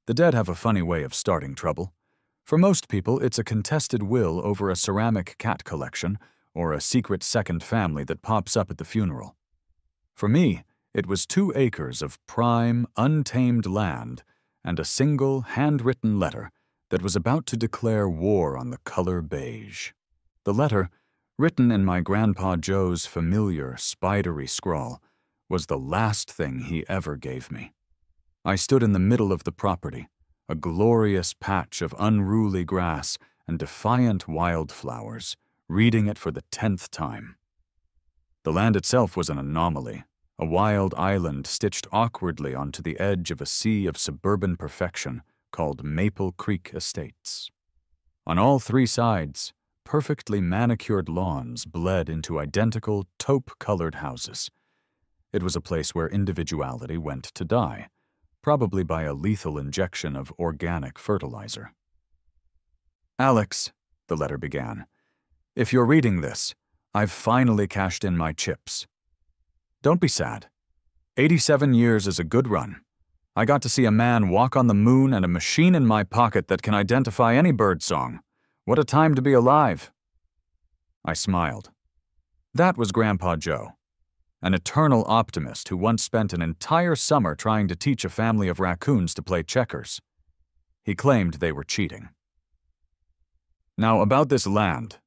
The dead have a funny way of starting trouble. For most people, it's a contested will over a ceramic cat collection or a secret second family that pops up at the funeral. For me, it was 2 acres of prime, untamed land and a single, handwritten letter that was about to declare war on the color beige. The letter, written in my Grandpa Joe's familiar, spidery scrawl, was the last thing he ever gave me. I stood in the middle of the property, a glorious patch of unruly grass and defiant wildflowers, reading it for the 10th time. The land itself was an anomaly, a wild island stitched awkwardly onto the edge of a sea of suburban perfection called Maple Creek Estates. On all 3 sides, perfectly manicured lawns bled into identical taupe-colored houses. It was a place where individuality went to die, probably by a lethal injection of organic fertilizer. "Alex," the letter began, "if you're reading this, I've finally cashed in my chips. Don't be sad. 87 years is a good run. I got to see a man walk on the moon and a machine in my pocket that can identify any bird song. What a time to be alive." I smiled. That was Grandpa Joe, an eternal optimist who once spent an entire summer trying to teach a family of raccoons to play checkers. He claimed they were cheating. "Now about this land,"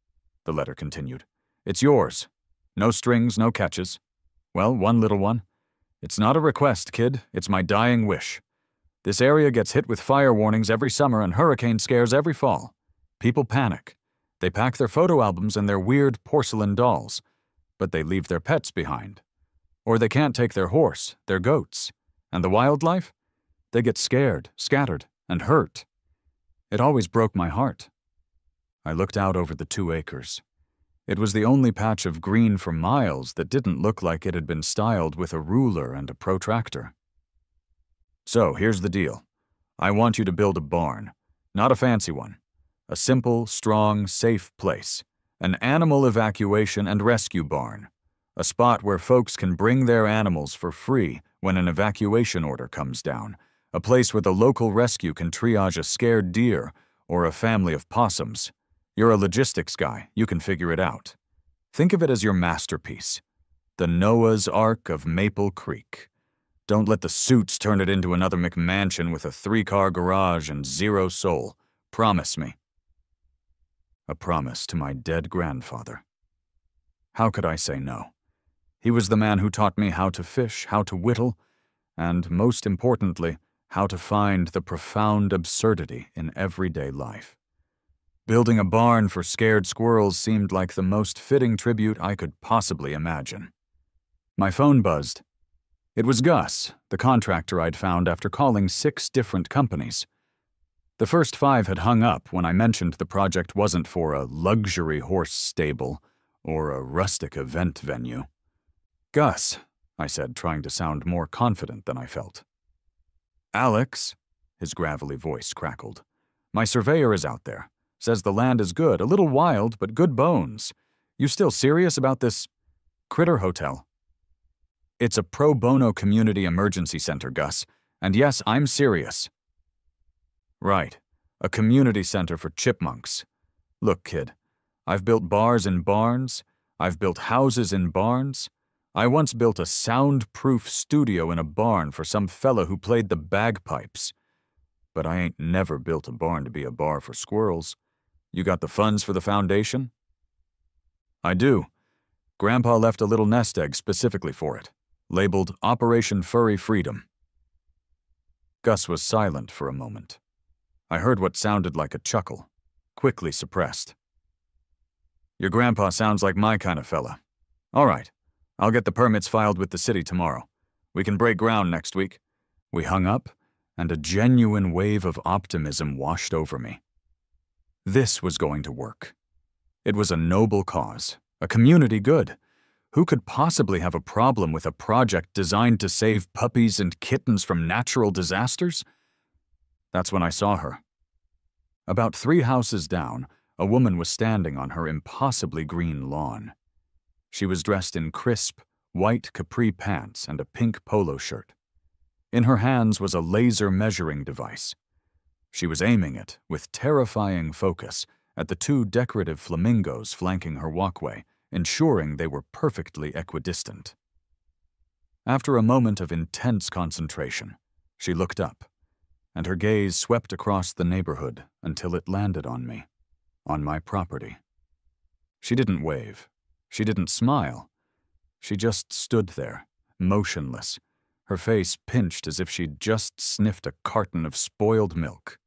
the letter continued. "It's yours. No strings, no catches. Well, one little one. It's not a request, kid. It's my dying wish. This area gets hit with fire warnings every summer and hurricane scares every fall. People panic. They pack their photo albums and their weird porcelain dolls, but they leave their pets behind. Or they can't take their horse, their goats. And the wildlife? They get scared, scattered, and hurt. It always broke my heart." I looked out over the 2 acres. It was the only patch of green for miles that didn't look like it had been styled with a ruler and a protractor. "So, here's the deal. I want you to build a barn. Not a fancy one. A simple, strong, safe place. An animal evacuation and rescue barn. A spot where folks can bring their animals for free when an evacuation order comes down. A place where the local rescue can triage a scared deer or a family of possums. You're a logistics guy, you can figure it out. Think of it as your masterpiece. The Noah's Ark of Maple Creek. Don't let the suits turn it into another McMansion with a 3-car garage and 0 soul. Promise me." A promise to my dead grandfather. How could I say no? He was the man who taught me how to fish, how to whittle, and, most importantly, how to find the profound absurdity in everyday life. Building a barn for scared squirrels seemed like the most fitting tribute I could possibly imagine. My phone buzzed. It was Gus, the contractor I'd found after calling 6 different companies. The first 5 had hung up when I mentioned the project wasn't for a luxury horse stable or a rustic event venue. "Gus," I said, trying to sound more confident than I felt. "Alex," his gravelly voice crackled. "My surveyor is out there. Says the land is good, a little wild, but good bones. You still serious about this critter hotel?" "It's a pro bono community emergency center, Gus. And yes, I'm serious." "Right. A community center for chipmunks. Look, kid, I've built bars in barns. I've built houses in barns. I once built a soundproof studio in a barn for some fella who played the bagpipes. But I ain't never built a barn to be a bar for squirrels. You got the funds for the foundation?" "I do. Grandpa left a little nest egg specifically for it, labeled Operation Furry Freedom." Gus was silent for a moment. I heard what sounded like a chuckle, quickly suppressed. "Your grandpa sounds like my kind of fella. All right, I'll get the permits filed with the city tomorrow. We can break ground next week." We hung up, and a genuine wave of optimism washed over me. This was going to work. It was a noble cause, a community good. Who could possibly have a problem with a project designed to save puppies and kittens from natural disasters? That's when I saw her. About 3 houses down, a woman was standing on her impossibly green lawn. She was dressed in crisp, white capri pants and a pink polo shirt. In her hands was a laser measuring device, She was aiming it, with terrifying focus, at the two decorative flamingos flanking her walkway, ensuring they were perfectly equidistant. After a moment of intense concentration, she looked up, and her gaze swept across the neighborhood until it landed on me, on my property. She didn't wave. She didn't smile. She just stood there, motionless, her face pinched as if she'd just sniffed a carton of spoiled milk.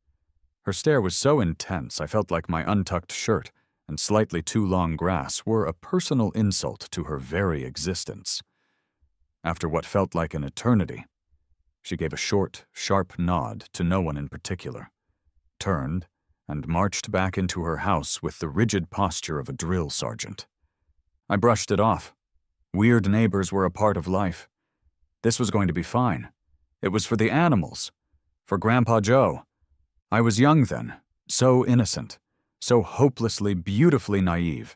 Her stare was so intense I felt like my untucked shirt and slightly too long grass were a personal insult to her very existence. After what felt like an eternity, she gave a short, sharp nod to no one in particular, turned, and marched back into her house with the rigid posture of a drill sergeant. I brushed it off. Weird neighbors were a part of life. This was going to be fine. It was for the animals, for Grandpa Joe. I was young then, so innocent, so hopelessly, beautifully naive.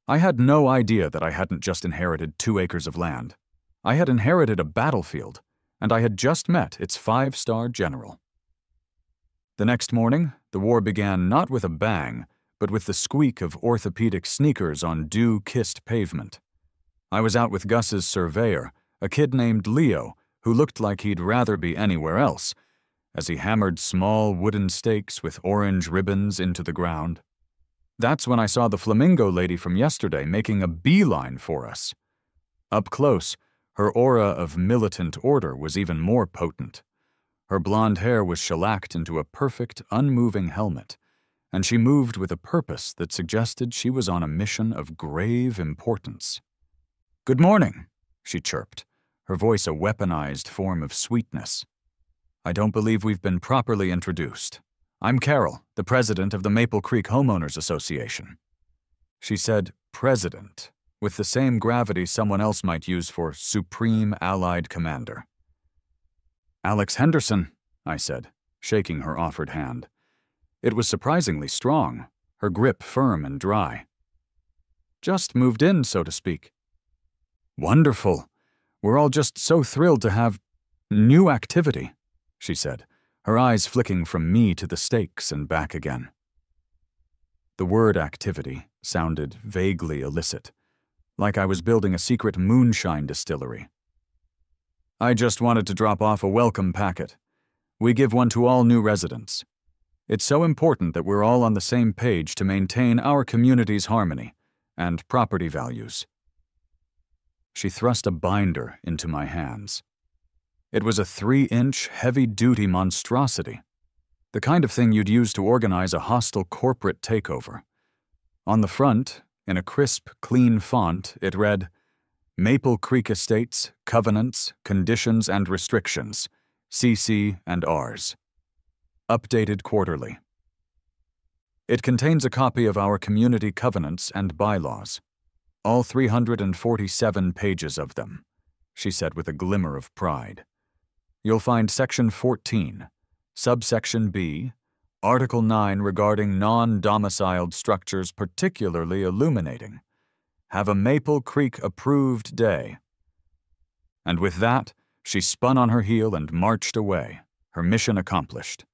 I had no idea that I hadn't just inherited 2 acres of land. I had inherited a battlefield, and I had just met its 5-star general. The next morning, the war began not with a bang, but with the squeak of orthopedic sneakers on dew-kissed pavement. I was out with Gus's surveyor, a kid named Leo, who looked like he'd rather be anywhere else, as he hammered small wooden stakes with orange ribbons into the ground. That's when I saw the flamingo lady from yesterday making a beeline for us. Up close, her aura of militant order was even more potent. Her blonde hair was shellacked into a perfect, unmoving helmet, and she moved with a purpose that suggested she was on a mission of grave importance. "Good morning," she chirped, her voice a weaponized form of sweetness. "I don't believe we've been properly introduced. I'm Carol, the president of the Maple Creek Homeowners Association." She said president, with the same gravity someone else might use for Supreme Allied Commander. "Alex Henderson," I said, shaking her offered hand. It was surprisingly strong, her grip firm and dry. "Just moved in, so to speak." "Wonderful. We're all just so thrilled to have new activity," she said, her eyes flicking from me to the stakes and back again. The word activity sounded vaguely illicit, like I was building a secret moonshine distillery. "I just wanted to drop off a welcome packet. We give one to all new residents. It's so important that we're all on the same page to maintain our community's harmony and property values." She thrust a binder into my hands. It was a 3-inch, heavy-duty monstrosity, the kind of thing you'd use to organize a hostile corporate takeover. On the front, in a crisp, clean font, it read, "Maple Creek Estates, Covenants, Conditions and Restrictions, CC and Rs. Updated quarterly." It contains a copy of our community covenants and bylaws, all 347 pages of them, she said with a glimmer of pride. "You'll find Section 14, Subsection B, Article 9 regarding non-domiciled structures particularly illuminating. Have a Maple Creek-approved day." And with that, she spun on her heel and marched away, her mission accomplished.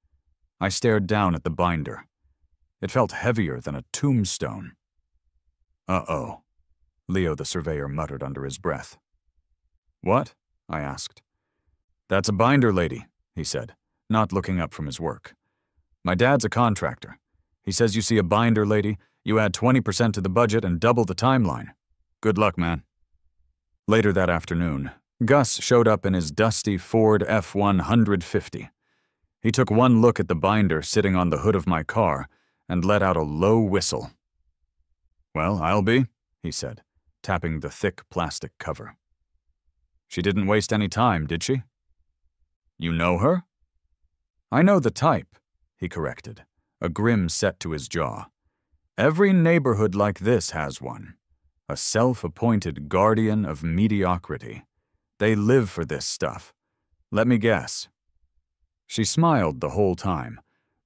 I stared down at the binder. It felt heavier than a tombstone. "Uh-oh," Leo the surveyor muttered under his breath. "What?" I asked. "That's a binder lady," he said, not looking up from his work. "My dad's a contractor. He says you see a binder lady, you add 20% to the budget and double the timeline. Good luck, man." Later that afternoon, Gus showed up in his dusty Ford F-150. He took one look at the binder sitting on the hood of my car and let out a low whistle. "Well, I'll be," he said, tapping the thick plastic cover. "She didn't waste any time, did she?" "You know her?" "I know the type," he corrected, a grim set to his jaw. "Every neighborhood like this has one. A self-appointed guardian of mediocrity. They live for this stuff. Let me guess." She smiled the whole time,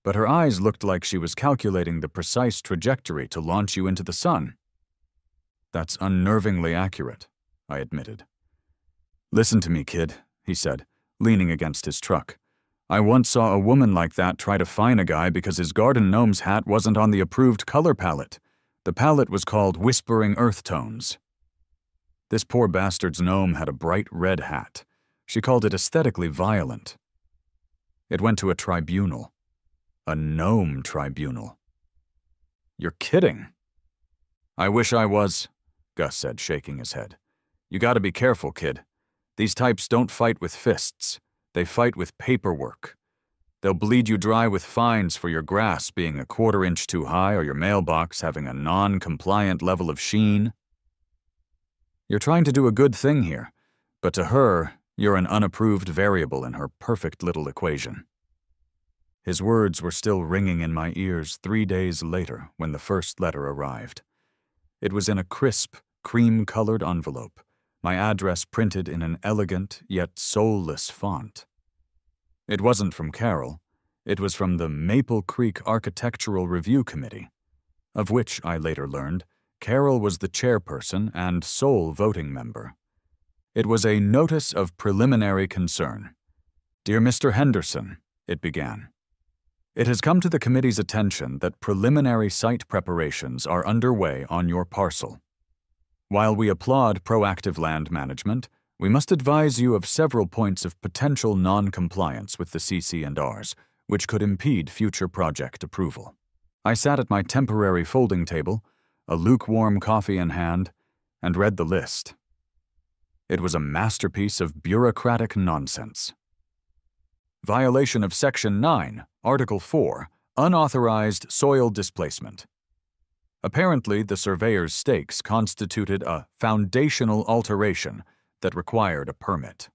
but her eyes looked like she was calculating the precise trajectory to launch you into the sun. "That's unnervingly accurate," I admitted. "Listen to me, kid," he said, leaning against his truck. I once saw a woman like that try to fine a guy because his garden gnome's hat wasn't on the approved color palette. The palette was called Whispering Earth Tones. This poor bastard's gnome had a bright red hat. She called it aesthetically violent. It went to a tribunal. A gnome tribunal. You're kidding. I wish I was, Gus said, shaking his head. You gotta be careful, kid. These types don't fight with fists. They fight with paperwork. They'll bleed you dry with fines for your grass being a quarter-inch too high or your mailbox having a non-compliant level of sheen. You're trying to do a good thing here, but to her, you're an unapproved variable in her perfect little equation. His words were still ringing in my ears 3 days later when the first letter arrived. It was in a crisp, cream-colored envelope, my address printed in an elegant yet soulless font. It wasn't from Carol. It was from the Maple Creek Architectural Review Committee, of which, I later learned, Carol was the chairperson and sole voting member. It was a notice of preliminary concern. Dear Mr. Henderson, it began. It has come to the committee's attention that preliminary site preparations are underway on your parcel. While we applaud proactive land management, we must advise you of several points of potential non-compliance with the CC&Rs, which could impede future project approval. I sat at my temporary folding table, a lukewarm coffee in hand, and read the list. It was a masterpiece of bureaucratic nonsense. Violation of Section 9, Article 4, Unauthorized Soil Displacement. Apparently, the surveyor's stakes constituted a foundational alteration that required a permit.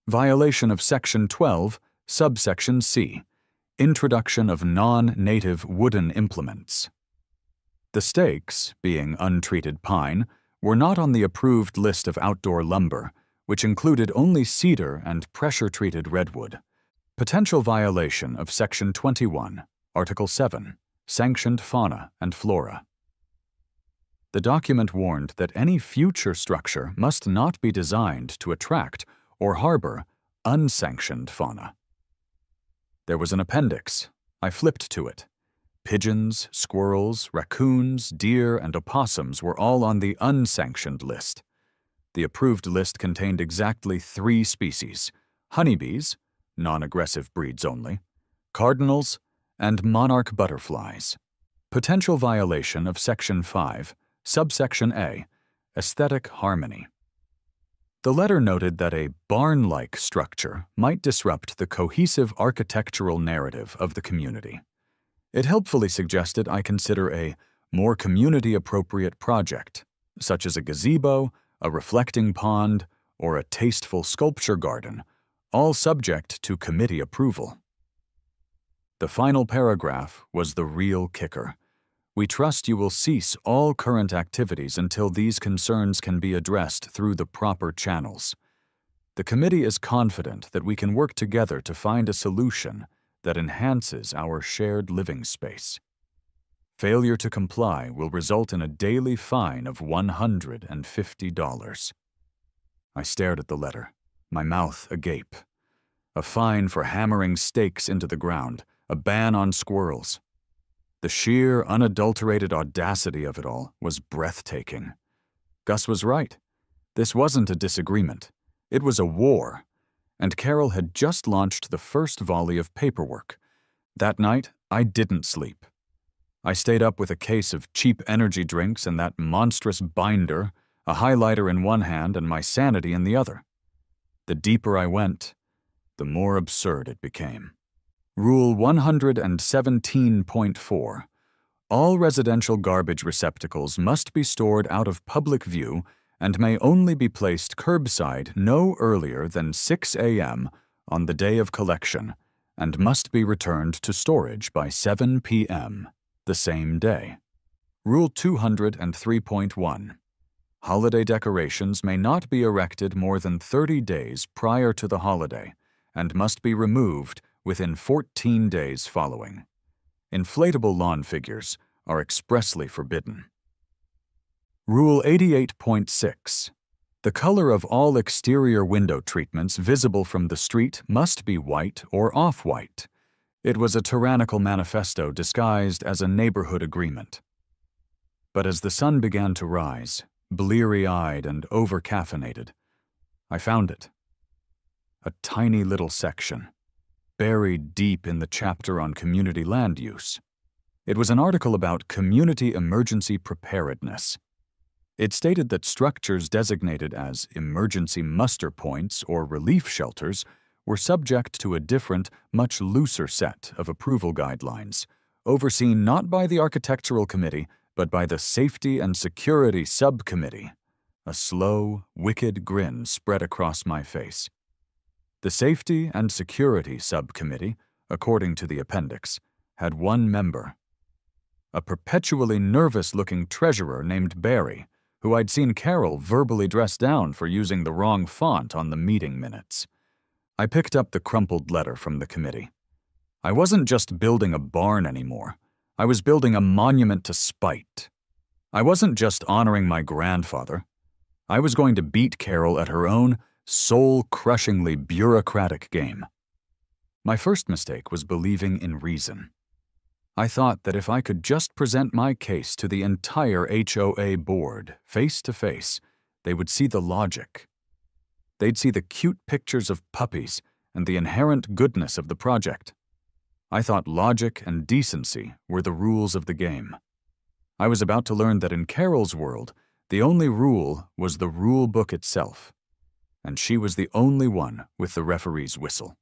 Violation of Section 12, Subsection C, Introduction of Non-Native Wooden Implements. The stakes, being untreated pine, were not on the approved list of outdoor lumber, which included only cedar and pressure-treated redwood. Potential violation of Section 21, Article 7, Sanctioned Fauna and Flora. The document warned that any future structure must not be designed to attract or harbor unsanctioned fauna. There was an appendix. I flipped to it. Pigeons, squirrels, raccoons, deer, and opossums were all on the unsanctioned list. The approved list contained exactly 3 species: honeybees, non-aggressive breeds only, cardinals, and monarch butterflies. Potential violation of Section 5, Subsection A, Aesthetic Harmony. The letter noted that a barn-like structure might disrupt the cohesive architectural narrative of the community. It helpfully suggested I consider a more community-appropriate project, such as a gazebo, a reflecting pond, or a tasteful sculpture garden, all subject to committee approval. The final paragraph was the real kicker. We trust you will cease all current activities until these concerns can be addressed through the proper channels. The committee is confident that we can work together to find a solution that enhances our shared living space. Failure to comply will result in a daily fine of $150. I stared at the letter, my mouth agape. A fine for hammering stakes into the ground, a ban on squirrels. The sheer, unadulterated audacity of it all was breathtaking. Gus was right. This wasn't a disagreement. It was a war. And Carol had just launched the first volley of paperwork. That night, I didn't sleep. I stayed up with a case of cheap energy drinks and that monstrous binder, a highlighter in one hand and my sanity in the other. The deeper I went, the more absurd it became. Rule 117.4. All residential garbage receptacles must be stored out of public view and may only be placed curbside no earlier than 6 a.m. on the day of collection and must be returned to storage by 7 p.m. the same day. Rule 203.1. Holiday decorations may not be erected more than 30 days prior to the holiday and must be removed within 14 days following. Inflatable lawn figures are expressly forbidden. Rule 88.6. The color of all exterior window treatments visible from the street must be white or off-white. It was a tyrannical manifesto disguised as a neighborhood agreement. But as the sun began to rise, bleary-eyed and over-caffeinated, I found it. A tiny little section, buried deep in the chapter on community land use. It was an article about community emergency preparedness. It stated that structures designated as emergency muster points or relief shelters were subject to a different, much looser set of approval guidelines, overseen not by the Architectural Committee, but by the Safety and Security Subcommittee. A slow, wicked grin spread across my face. The Safety and Security Subcommittee, according to the appendix, had one member. A perpetually nervous-looking treasurer named Barry, who I'd seen Carol verbally dress down for using the wrong font on the meeting minutes. I picked up the crumpled letter from the committee. I wasn't just building a barn anymore. I was building a monument to spite. I wasn't just honoring my grandfather. I was going to beat Carol at her own soul-crushingly bureaucratic game. My first mistake was believing in reason. I thought that if I could just present my case to the entire HOA board, face to face, they would see the logic. They'd see the cute pictures of puppies and the inherent goodness of the project. I thought logic and decency were the rules of the game. I was about to learn that in Carol's world, the only rule was the rule book itself, and she was the only one with the referee's whistle.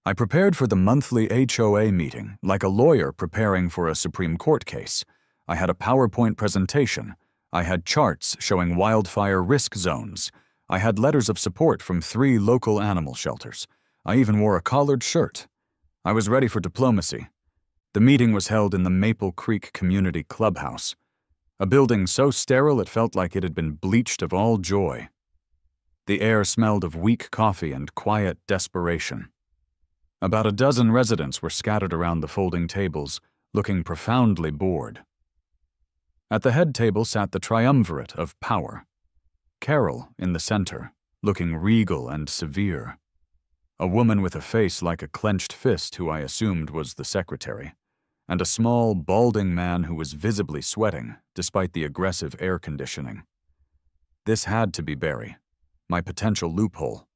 I prepared for the monthly HOA meeting like a lawyer preparing for a Supreme Court case. I had a PowerPoint presentation. I had charts showing wildfire risk zones. I had letters of support from 3 local animal shelters. I even wore a collared shirt. I was ready for diplomacy. The meeting was held in the Maple Creek Community Clubhouse, a building so sterile it felt like it had been bleached of all joy. The air smelled of weak coffee and quiet desperation. About a dozen residents were scattered around the folding tables, looking profoundly bored. At the head table sat the triumvirate of power. Carol in the center, looking regal and severe. A woman with a face like a clenched fist who I assumed was the secretary, and a small, balding man who was visibly sweating, despite the aggressive air conditioning. This had to be Barry, my potential loophole.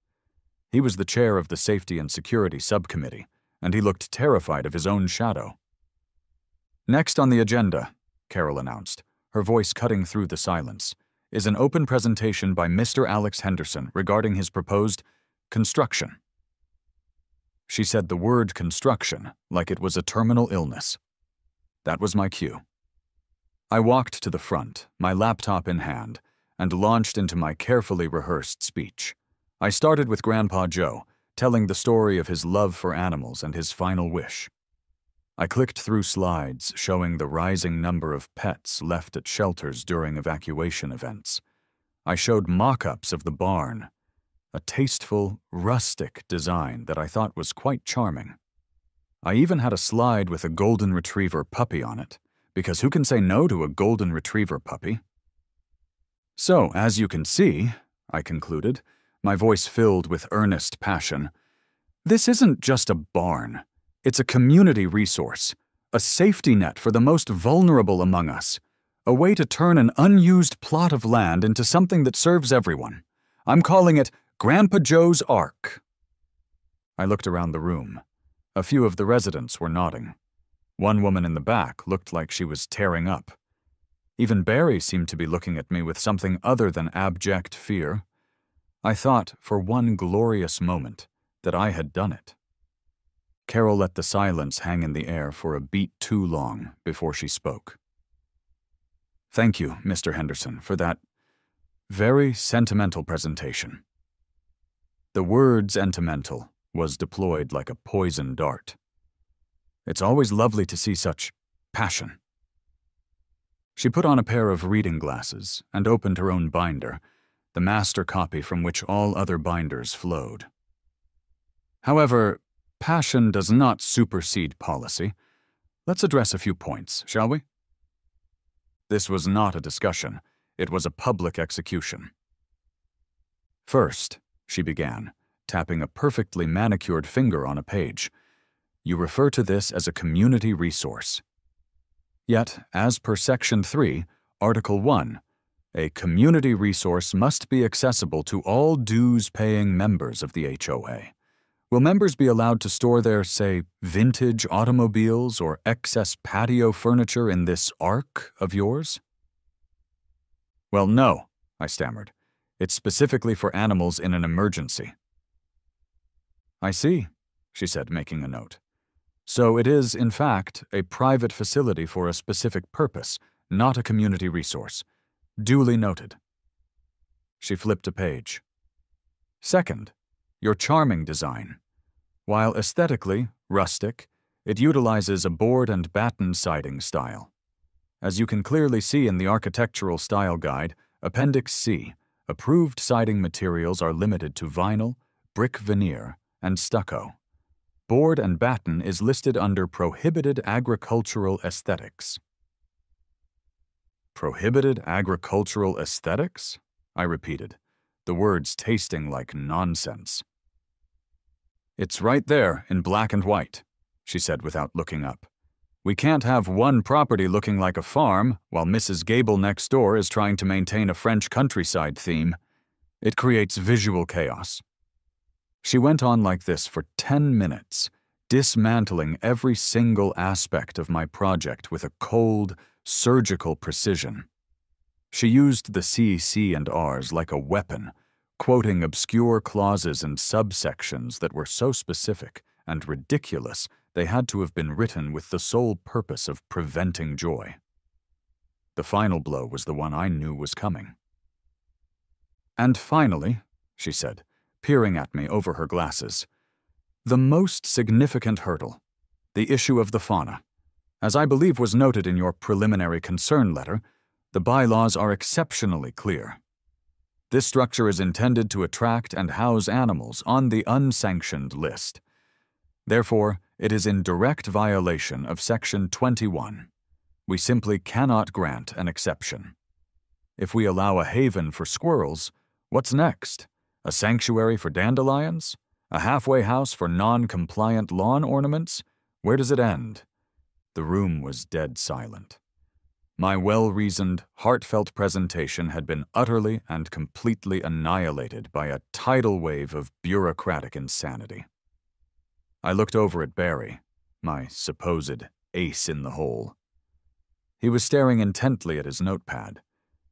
He was the chair of the Safety and Security Subcommittee, and he looked terrified of his own shadow. Next on the agenda, Carol announced, her voice cutting through the silence, is an open presentation by Mr. Alex Henderson regarding his proposed construction. She said the word construction like it was a terminal illness. That was my cue. I walked to the front, my laptop in hand, and launched into my carefully rehearsed speech. I started with Grandpa Joe, telling the story of his love for animals and his final wish. I clicked through slides showing the rising number of pets left at shelters during evacuation events. I showed mock-ups of the barn, a tasteful, rustic design that I thought was quite charming. I even had a slide with a golden retriever puppy on it, because who can say no to a golden retriever puppy? So, as you can see, I concluded, my voice filled with earnest passion, this isn't just a barn. It's a community resource, a safety net for the most vulnerable among us, a way to turn an unused plot of land into something that serves everyone. I'm calling it Grandpa Joe's Ark. I looked around the room. A few of the residents were nodding. One woman in the back looked like she was tearing up. Even Barry seemed to be looking at me with something other than abject fear. I thought, for one glorious moment, that I had done it. Carol let the silence hang in the air for a beat too long before she spoke. Thank you, Mr. Henderson, for that very sentimental presentation. The word sentimental was deployed like a poison dart. It's always lovely to see such passion. She put on a pair of reading glasses and opened her own binder, the master copy from which all other binders flowed. However, passion does not supersede policy. Let's address a few points, shall we? This was not a discussion. It was a public execution. First, she began, tapping a perfectly manicured finger on a page, you refer to this as a community resource. Yet, as per Section 3, Article 1, a community resource must be accessible to all dues-paying members of the HOA. Will members be allowed to store their, say, vintage automobiles or excess patio furniture in this ark of yours? Well, no, I stammered. It's specifically for animals in an emergency. I see, she said, making a note. So it is, in fact, a private facility for a specific purpose, not a community resource. Duly noted. She flipped a page. Second, your charming design. While aesthetically rustic, it utilizes a board and batten siding style. As you can clearly see in the Architectural Style Guide, Appendix C, approved siding materials are limited to vinyl, brick veneer, and stucco. Board and batten is listed under Prohibited Agricultural Aesthetics. Prohibited Agricultural Aesthetics? I repeated, the words tasting like nonsense. It's right there in black and white, she said without looking up. We can't have one property looking like a farm while Mrs. Gable next door is trying to maintain a French countryside theme. It creates visual chaos. She went on like this for 10 minutes, dismantling every single aspect of my project with a cold, surgical precision. She used the C, C, and R's like a weapon, quoting obscure clauses and subsections that were so specific and ridiculous they had to have been written with the sole purpose of preventing joy. The final blow was the one I knew was coming. And finally, she said, peering at me over her glasses, the most significant hurdle, the issue of the fauna. As I believe was noted in your preliminary concern letter, the bylaws are exceptionally clear. This structure is intended to attract and house animals on the unsanctioned list. Therefore, it is in direct violation of Section 21. We simply cannot grant an exception. If we allow a haven for squirrels, what's next? A sanctuary for dandelions? A halfway house for non-compliant lawn ornaments? Where does it end? The room was dead silent. My well-reasoned, heartfelt presentation had been utterly and completely annihilated by a tidal wave of bureaucratic insanity. I looked over at Barry, my supposed ace in the hole. He was staring intently at his notepad,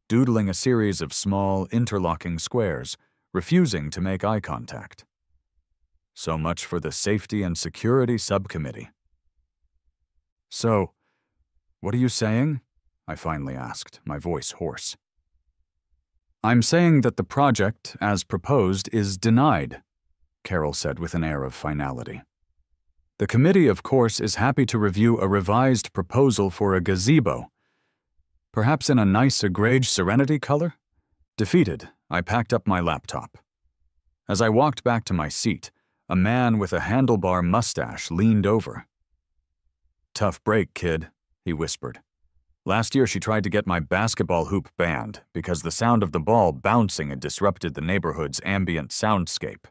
doodling a series of small, interlocking squares, refusing to make eye contact. So much for the Safety and Security Subcommittee. So, what are you saying? I finally asked, my voice hoarse. I'm saying that the project, as proposed, is denied, Carol said with an air of finality. The committee, of course, is happy to review a revised proposal for a gazebo. Perhaps in a nice Agrage Serenity color? Defeated, I packed up my laptop. As I walked back to my seat, a man with a handlebar mustache leaned over. Tough break, kid, he whispered. Last year she tried to get my basketball hoop banned because the sound of the ball bouncing had disrupted the neighborhood's ambient soundscape.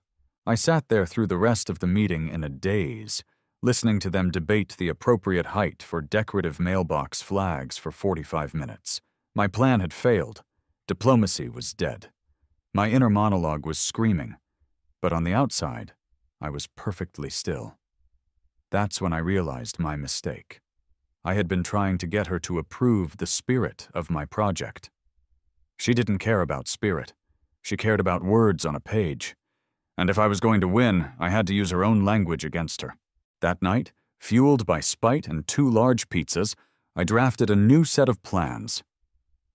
I sat there through the rest of the meeting in a daze, listening to them debate the appropriate height for decorative mailbox flags for 45 minutes. My plan had failed. Diplomacy was dead. My inner monologue was screaming, but on the outside, I was perfectly still. That's when I realized my mistake. I had been trying to get her to approve the spirit of my project. She didn't care about spirit. She cared about words on a page. And if I was going to win, I had to use her own language against her. That night, fueled by spite and 2 large pizzas, I drafted a new set of plans.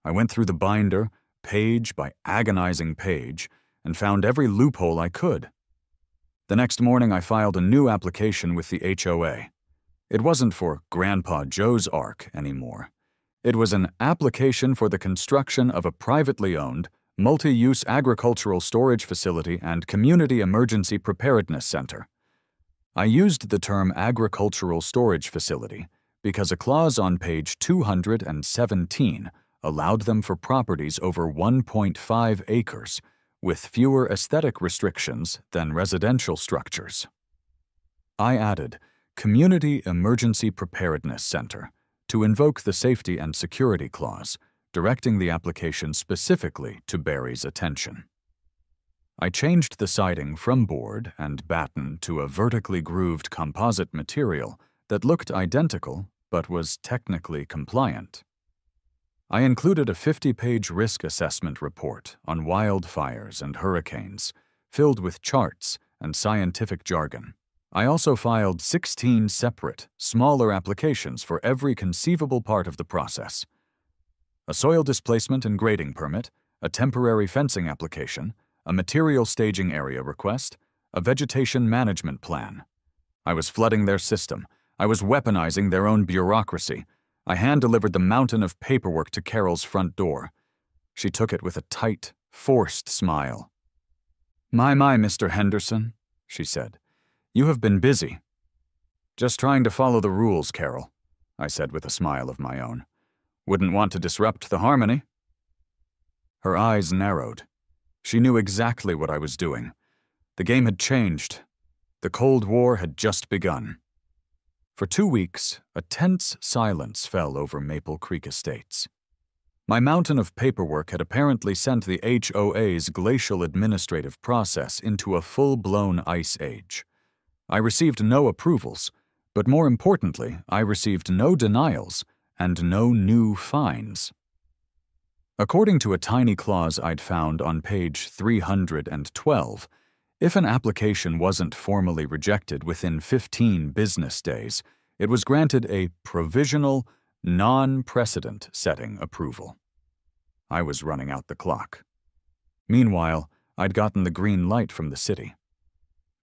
I went through the binder, page by agonizing page, and found every loophole I could. The next morning, I filed a new application with the HOA. It wasn't for Grandpa Joe's Ark anymore. It was an application for the construction of a privately owned, multi-use agricultural storage facility and community emergency preparedness center. I used the term agricultural storage facility because a clause on page 217 allowed them for properties over 1.5 acres, with fewer aesthetic restrictions than residential structures. I added Community Emergency Preparedness Center to invoke the Safety and Security Clause, directing the application specifically to Barry's attention. I changed the siding from board and batten to a vertically grooved composite material that looked identical but was technically compliant. I included a 50-page risk assessment report on wildfires and hurricanes, filled with charts and scientific jargon. I also filed 16 separate, smaller applications for every conceivable part of the process: a soil displacement and grading permit, a temporary fencing application, a material staging area request, a vegetation management plan. I was flooding their system. I was weaponizing their own bureaucracy. I hand-delivered the mountain of paperwork to Carol's front door. She took it with a tight, forced smile. My, Mr. Henderson," she said. "You have been busy." "Just trying to follow the rules, Carol," I said with a smile of my own. "Wouldn't want to disrupt the harmony." Her eyes narrowed. She knew exactly what I was doing. The game had changed. The Cold War had just begun. For 2 weeks, a tense silence fell over Maple Creek Estates. My mountain of paperwork had apparently sent the HOA's glacial administrative process into a full-blown ice age. I received no approvals, but more importantly, I received no denials and no new fines. According to a tiny clause I'd found on page 312, if an application wasn't formally rejected within 15 business days, it was granted a provisional, non-precedent-setting approval. I was running out the clock. Meanwhile, I'd gotten the green light from the city.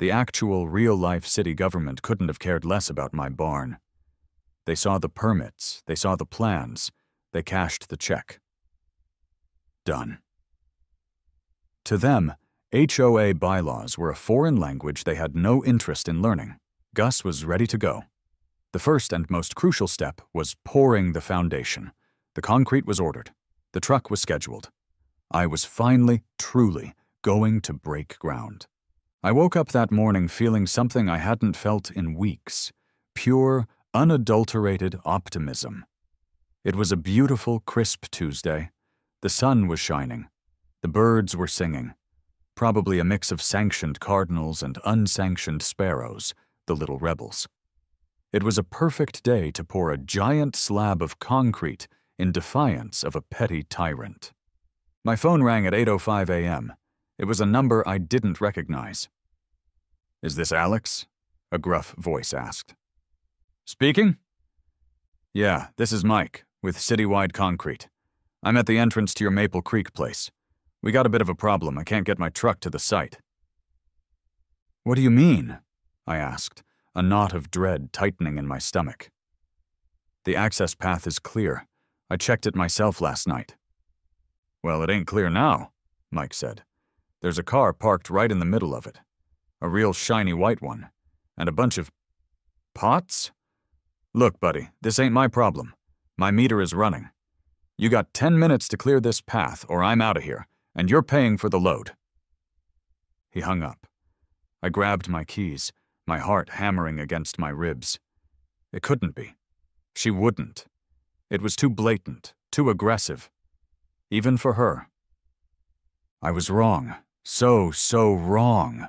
The actual, real-life city government couldn't have cared less about my barn. They saw the permits, they saw the plans, they cashed the check. Done. To them, HOA bylaws were a foreign language they had no interest in learning. Gus was ready to go. The first and most crucial step was pouring the foundation. The concrete was ordered. The truck was scheduled. I was finally, truly, going to break ground. I woke up that morning feeling something I hadn't felt in weeks: pure, unadulterated optimism. It was a beautiful, crisp Tuesday. The sun was shining. The birds were singing. Probably a mix of sanctioned cardinals and unsanctioned sparrows, the little rebels. It was a perfect day to pour a giant slab of concrete in defiance of a petty tyrant. My phone rang at 8:05 a.m. It was a number I didn't recognize. "Is this Alex?" a gruff voice asked. "Speaking?" "Yeah, this is Mike, with Citywide Concrete. I'm at the entrance to your Maple Creek place. We got a bit of a problem. I can't get my truck to the site." "What do you mean?" I asked, a knot of dread tightening in my stomach. "The access path is clear. I checked it myself last night." "Well, it ain't clear now," Mike said. "There's a car parked right in the middle of it. A real shiny white one. And a bunch of pots? Look, buddy, this ain't my problem. My meter is running. You got 10 minutes to clear this path, or I'm out of here, and you're paying for the load." He hung up. I grabbed my keys, my heart hammering against my ribs. It couldn't be. She wouldn't. It was too blatant, too aggressive. Even for her. I was wrong. So wrong.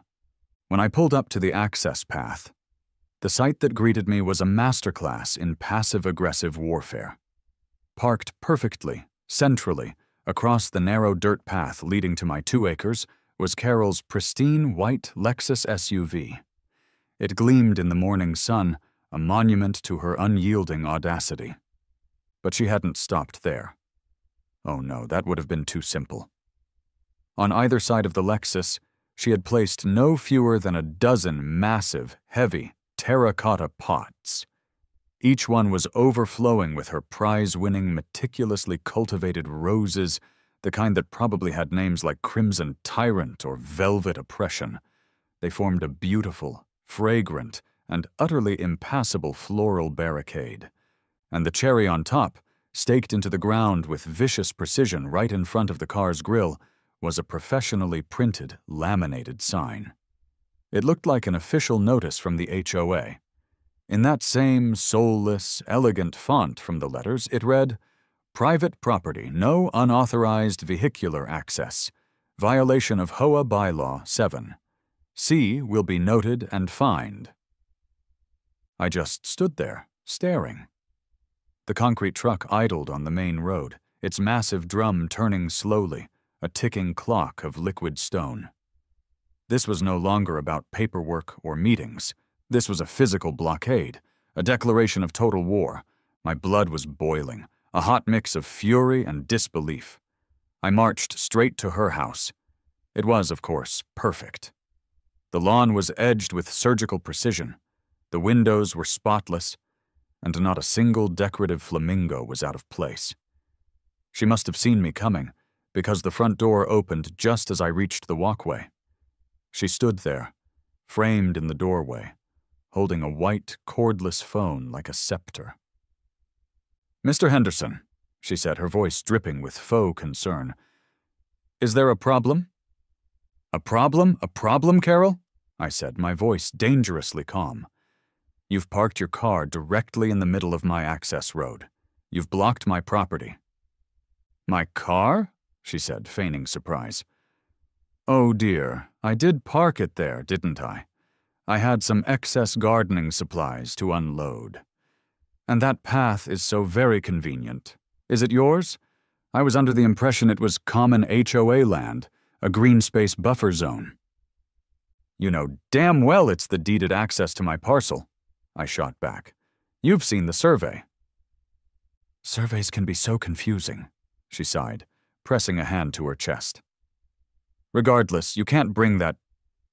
When I pulled up to the access path, the sight that greeted me was a masterclass in passive-aggressive warfare. Parked perfectly, centrally, across the narrow dirt path leading to my 2 acres was Carol's pristine white Lexus SUV. It gleamed in the morning sun, a monument to her unyielding audacity. But she hadn't stopped there. Oh no, that would have been too simple. On either side of the Lexus, she had placed no fewer than a dozen massive, heavy, terracotta pots. Each one was overflowing with her prize-winning, meticulously cultivated roses, the kind that probably had names like Crimson Tyrant or Velvet Oppression. They formed a beautiful, fragrant, and utterly impassable floral barricade. And the cherry on top, staked into the ground with vicious precision right in front of the car's grill, was a professionally printed, laminated sign. It looked like an official notice from the HOA. In that same soulless, elegant font from the letters, it read, "Private property, no unauthorized vehicular access. Violation of HOA Bylaw 7. C will be noted and fined." I just stood there, staring. The concrete truck idled on the main road, its massive drum turning slowly, a ticking clock of liquid stone. This was no longer about paperwork or meetings. This was a physical blockade, a declaration of total war. My blood was boiling, a hot mix of fury and disbelief. I marched straight to her house. It was, of course, perfect. The lawn was edged with surgical precision. The windows were spotless, and not a single decorative flamingo was out of place. She must have seen me coming, because the front door opened just as I reached the walkway. She stood there, framed in the doorway, holding a white, cordless phone like a scepter. "Mr. Henderson," she said, her voice dripping with faux concern. "Is there a problem?" "A problem? A problem, Carol?" I said, my voice dangerously calm. "You've parked your car directly in the middle of my access road. You've blocked my property." "My car?" she said, feigning surprise. "Oh dear, I did park it there, didn't I? I had some excess gardening supplies to unload. And that path is so very convenient. Is it yours? I was under the impression it was common HOA land, a green space buffer zone." "You know damn well it's the deeded access to my parcel," I shot back. "You've seen the survey." "Surveys can be so confusing," she sighed, pressing a hand to her chest. "Regardless, you can't bring that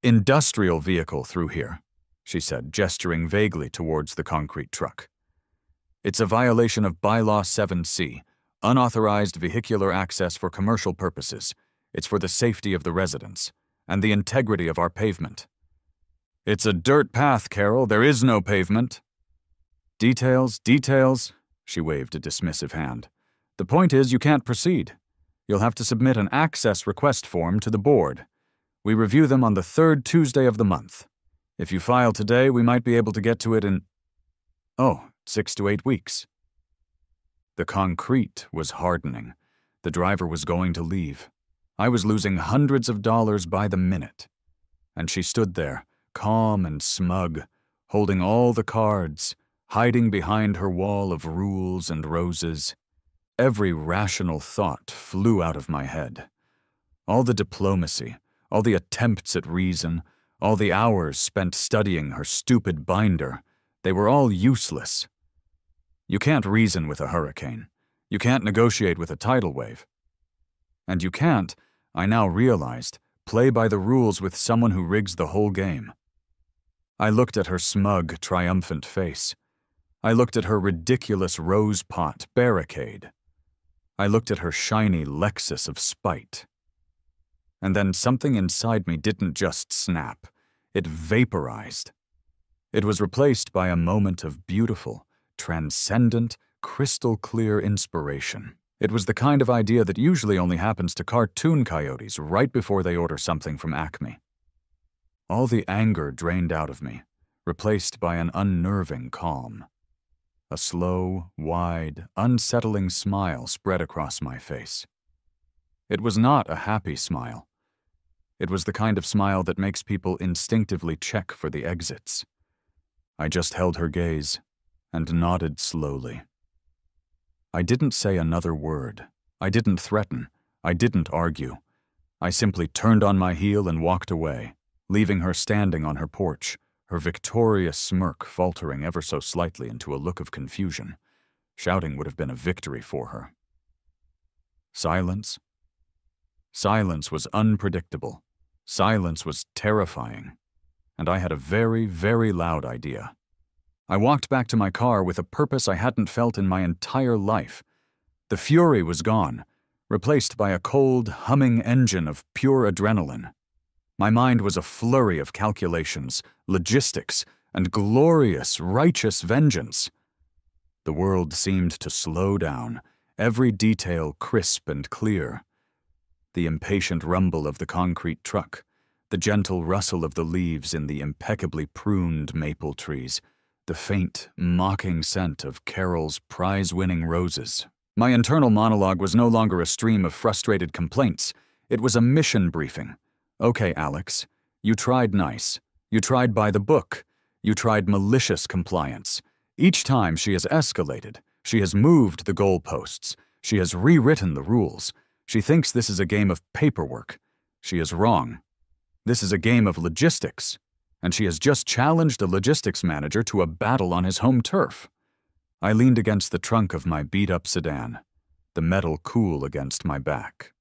industrial vehicle through here," she said, gesturing vaguely towards the concrete truck. "It's a violation of Bylaw 7C, unauthorized vehicular access for commercial purposes. It's for the safety of the residents and the integrity of our pavement." "It's a dirt path, Carol. There is no pavement." Details, she waved a dismissive hand. "The point is you can't proceed. You'll have to submit an access request form to the board. We review them on the third Tuesday of the month. If you file today, we might be able to get to it in, 6 to 8 weeks. The concrete was hardening. The driver was going to leave. I was losing hundreds of dollars by the minute. And she stood there, calm and smug, holding all the cards, hiding behind her wall of rules and roses. Every rational thought flew out of my head. All the diplomacy, all the attempts at reason, all the hours spent studying her stupid binder, they were all useless. You can't reason with a hurricane. You can't negotiate with a tidal wave. And you can't, I now realized, play by the rules with someone who rigs the whole game. I looked at her smug, triumphant face. I looked at her ridiculous rose pot barricade. I looked at her shiny Lexus of spite. And then something inside me didn't just snap. It vaporized. It was replaced by a moment of beautiful, transcendent, crystal-clear inspiration. It was the kind of idea that usually only happens to cartoon coyotes right before they order something from Acme. All the anger drained out of me, replaced by an unnerving calm. A slow, wide, unsettling smile spread across my face. It was not a happy smile. It was the kind of smile that makes people instinctively check for the exits. I just held her gaze and nodded slowly. I didn't say another word. I didn't threaten. I didn't argue. I simply turned on my heel and walked away, leaving her standing on her porch, her victorious smirk faltering ever so slightly into a look of confusion. Shouting would have been a victory for her. Silence. Silence was unpredictable. Silence was terrifying. And I had a very, very loud idea. I walked back to my car with a purpose I hadn't felt in my entire life. The fury was gone, replaced by a cold, humming engine of pure adrenaline. My mind was a flurry of calculations, logistics, and glorious, righteous vengeance. The world seemed to slow down, every detail crisp and clear. The impatient rumble of the concrete truck, the gentle rustle of the leaves in the impeccably pruned maple trees, the faint, mocking scent of Carol's prize-winning roses. My internal monologue was no longer a stream of frustrated complaints. It was a mission briefing. Okay, Alex, you tried nice. You tried by the book. You tried malicious compliance. Each time she has escalated. She has moved the goalposts. She has rewritten the rules. She thinks this is a game of paperwork. She is wrong. This is a game of logistics. And she has just challenged a logistics manager to a battle on his home turf. I leaned against the trunk of my beat-up sedan, the metal cool against my back.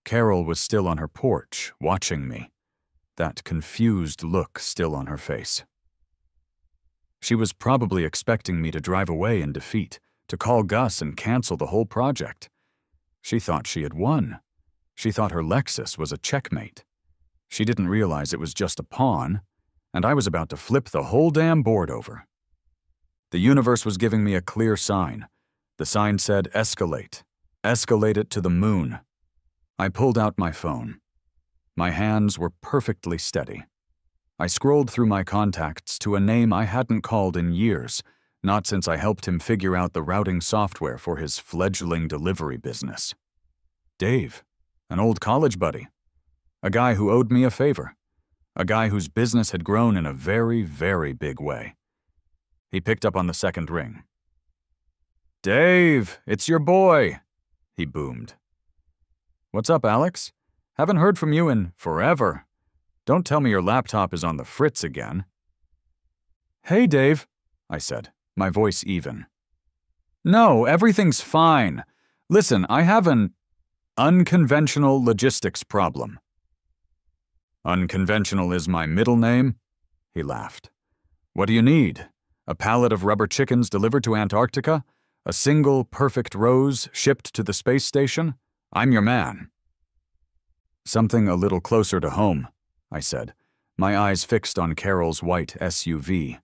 Carol was still on her porch, watching me, that confused look still on her face. She was probably expecting me to drive away in defeat, to call Gus and cancel the whole project. She thought she had won. She thought her Lexus was a checkmate. She didn't realize it was just a pawn, and I was about to flip the whole damn board over. The universe was giving me a clear sign. The sign said, escalate. Escalate it to the moon. I pulled out my phone. My hands were perfectly steady. I scrolled through my contacts to a name I hadn't called in years, not since I helped him figure out the routing software for his fledgling delivery business. Dave, an old college buddy. A guy who owed me a favor. A guy whose business had grown in a very, very big way. He picked up on the second ring. "Dave, it's your boy," he boomed. "What's up, Alex? Haven't heard from you in forever. Don't tell me your laptop is on the fritz again." "Hey, Dave," I said, my voice even. "No, everything's fine. Listen, I have an unconventional logistics problem." "Unconventional is my middle name?" He laughed. "What do you need? A pallet of rubber chickens delivered to Antarctica? A single perfect rose shipped to the space station? I'm your man." "Something a little closer to home," I said, my eyes fixed on Carol's white SUV.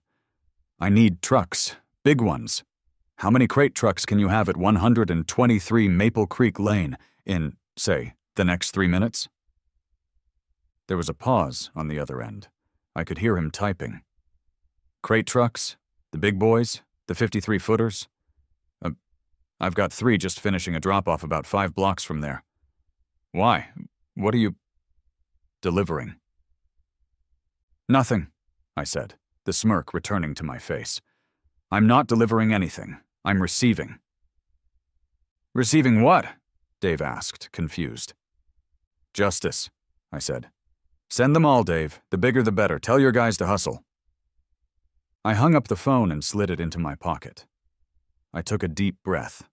"I need trucks, big ones. How many crate trucks can you have at 123 Maple Creek Lane in, say, the next 3 minutes?" There was a pause on the other end. I could hear him typing. "Crate trucks? The big boys? The 53-footers? I've got 3 just finishing a drop-off about 5 blocks from there." "Why? What are you delivering?" "Nothing," I said, the smirk returning to my face. "I'm not delivering anything. I'm receiving." "Receiving what?" Dave asked, confused. "Justice," I said. "Send them all, Dave. The bigger the better. Tell your guys to hustle." I hung up the phone and slid it into my pocket. I took a deep breath.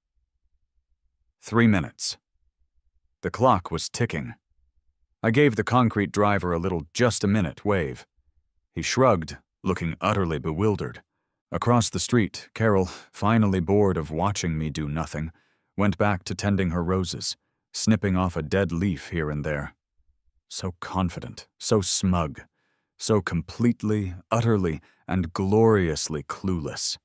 3 minutes. The clock was ticking. I gave the concrete driver a little just-a-minute wave. He shrugged, looking utterly bewildered. Across the street, Carol, finally bored of watching me do nothing, went back to tending her roses, snipping off a dead leaf here and there. So confident, so smug, so completely, utterly, and gloriously clueless.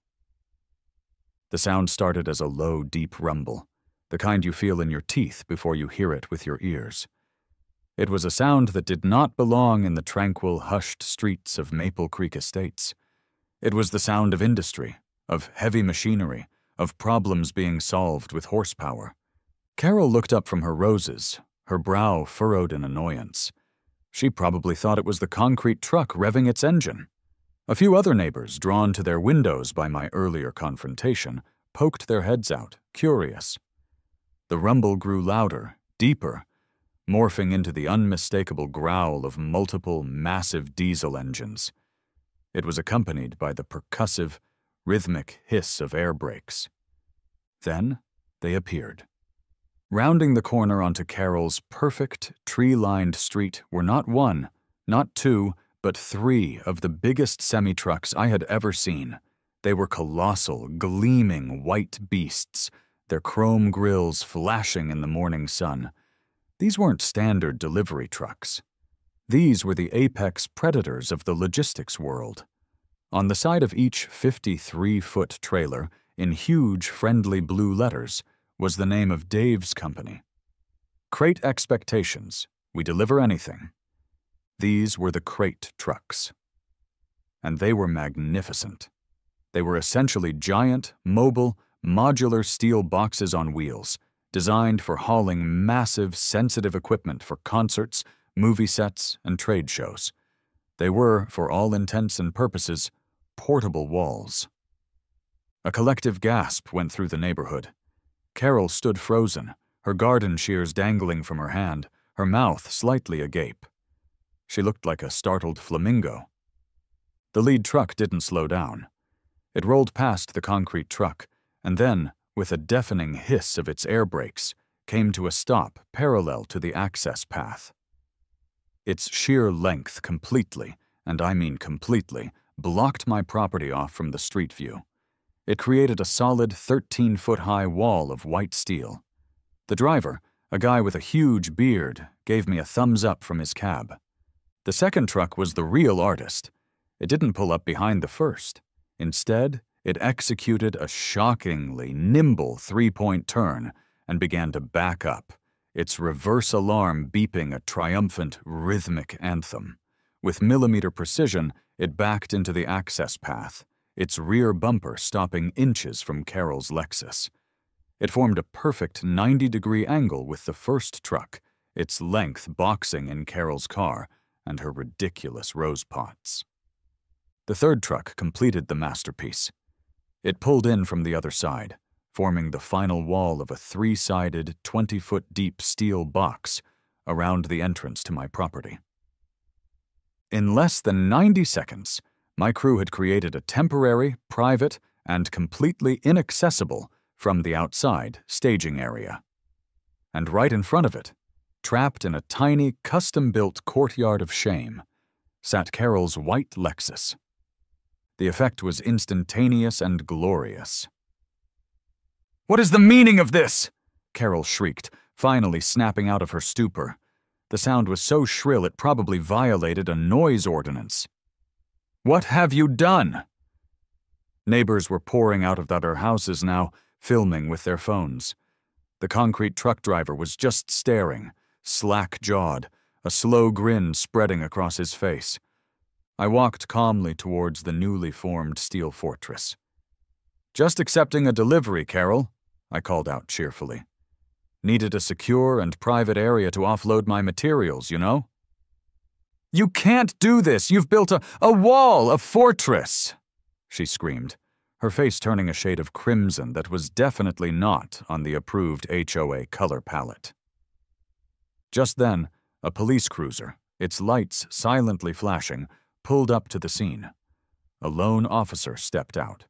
The sound started as a low, deep rumble, the kind you feel in your teeth before you hear it with your ears. It was a sound that did not belong in the tranquil, hushed streets of Maple Creek Estates. It was the sound of industry, of heavy machinery, of problems being solved with horsepower. Carol looked up from her roses, her brow furrowed in annoyance. She probably thought it was the concrete truck revving its engine. A few other neighbors, drawn to their windows by my earlier confrontation, poked their heads out, curious. The rumble grew louder, deeper, morphing into the unmistakable growl of multiple, massive diesel engines. It was accompanied by the percussive, rhythmic hiss of air brakes. Then they appeared. Rounding the corner onto Carol's perfect, tree-lined street were not 1, not 2, but 3 of the biggest semi-trucks I had ever seen. They were colossal, gleaming white beasts, their chrome grills flashing in the morning sun. These weren't standard delivery trucks. These were the apex predators of the logistics world. On the side of each 53-foot trailer, in huge, friendly blue letters, was the name of Dave's company. Crate expectations. We deliver anything. These were the crate trucks. And they were magnificent. They were essentially giant, mobile, modular steel boxes on wheels, designed for hauling massive, sensitive equipment for concerts, movie sets, and trade shows. They were, for all intents and purposes, portable walls. A collective gasp went through the neighborhood. Carol stood frozen, her garden shears dangling from her hand, her mouth slightly agape. She looked like a startled flamingo. The lead truck didn't slow down. It rolled past the concrete truck, and then, with a deafening hiss of its air brakes, came to a stop parallel to the access path. Its sheer length completely, and I mean completely, blocked my property off from the street view. It created a solid 13-foot-high wall of white steel. The driver, a guy with a huge beard, gave me a thumbs up from his cab. The second truck was the real artist. It didn't pull up behind the first. Instead, it executed a shockingly nimble three-point turn and began to back up, its reverse alarm beeping a triumphant, rhythmic anthem. With millimeter precision, it backed into the access path, its rear bumper stopping inches from Carol's Lexus. It formed a perfect 90-degree angle with the first truck, its length boxing in Carol's car and her ridiculous rose pots. The third truck completed the masterpiece. It pulled in from the other side, forming the final wall of a three-sided, 20-foot-deep steel box around the entrance to my property. In less than 90 seconds, my crew had created a temporary, private, and completely inaccessible from the outside staging area. And right in front of it, trapped in a tiny, custom-built courtyard of shame, sat Carol's white Lexus. The effect was instantaneous and glorious. "What is the meaning of this?" Carol shrieked, finally snapping out of her stupor. The sound was so shrill it probably violated a noise ordinance. "What have you done?" Neighbors were pouring out of their houses now, filming with their phones. The concrete truck driver was just staring, slack-jawed, a slow grin spreading across his face. I walked calmly towards the newly formed steel fortress. "Just accepting a delivery, Carol," I called out cheerfully. "Needed a secure and private area to offload my materials, you know?" "You can't do this! You've built a wall, a fortress!" she screamed, her face turning a shade of crimson that was definitely not on the approved HOA color palette. Just then, a police cruiser, its lights silently flashing, pulled up to the scene. A lone officer stepped out.